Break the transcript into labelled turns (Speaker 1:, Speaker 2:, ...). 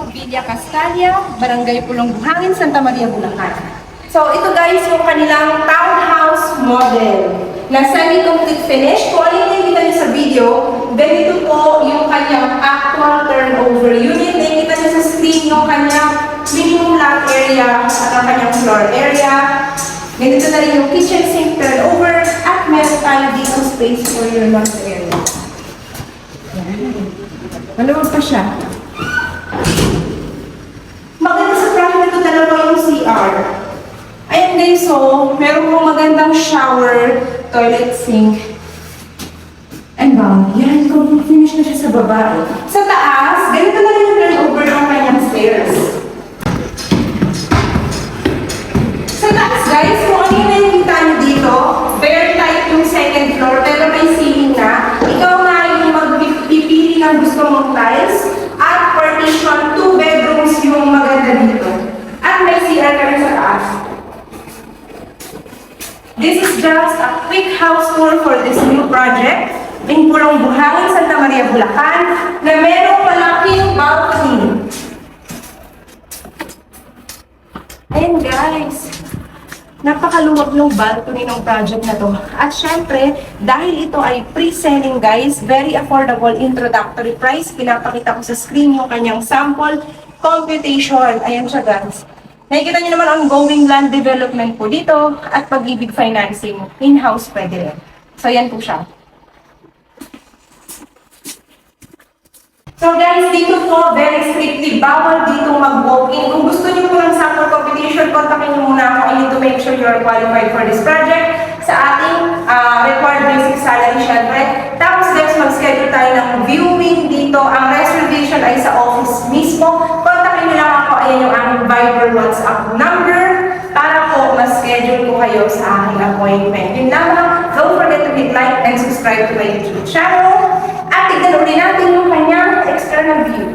Speaker 1: Villa Castalia, Barangay Pulong Buhangin, Santa Maria, Bulacan. So ito guys yung kanilang townhouse model na semi-complete finish. Kung ano yung nakikita niyo sa video, ganito po yung kanyang actual turnover unit. Nakikita niyo sa screen yung kanyang minimum lot area at ang kanyang floor area. Ganito na rin yung kitchen sink turnover at meron tayo dito space for your laundry area. Maluwag pa siya. Maganda sa project nito, dalawa yung CR. Ayan guys, so, meron pong magandang shower, toilet sink, and boundary. Yan, kung finish na siya sa baba. Sa taas, ganito na rin yung turnover ng kanyang stairs. Sa taas guys, kung ano yung nakikita nyo dito, bare type yung second floor, pero may ceiling na. Ikaw nga yung magpipili ng gusto mong tiles, at partition, 2 bedrooms yung maganda dito. At may CR ka rin sa taas. This is just a quick house tour for this new project in Pulong Buhangin, Santa Maria, Bulacan, na merong malaking balcony. Ayan guys, napakaluwag ng balcony ng project na to. At syempre, dahil ito ay pre-selling guys, very affordable introductory price, pinapakita ko sa screen yung kanyang sample computation. Ayan siya guys. Nakikita niyo naman ongoing land development po dito at Pag-ibig financing. In-house pwede rin. So, yan po siya. So guys, dito po, very strictly, bawal dito mag-walk-in. Kung gusto niyo po ng sample computation, kontakin niyo muna ako. I need to make sure you are qualified for this project. Sa ating required basic salary, syempre. Tapos guys, mag-schedule tayo ng viewing dito. Ang reservation ay sa office mismo. Kontakin niyo lang ako. Ayan yung aming Viber WhatsApp number para po ma-schedule ko kayo sa aking appointment. Yun lamang. Don't forget to hit like and subscribe to my YouTube channel. At tignan ulit natin yung kanyang external view.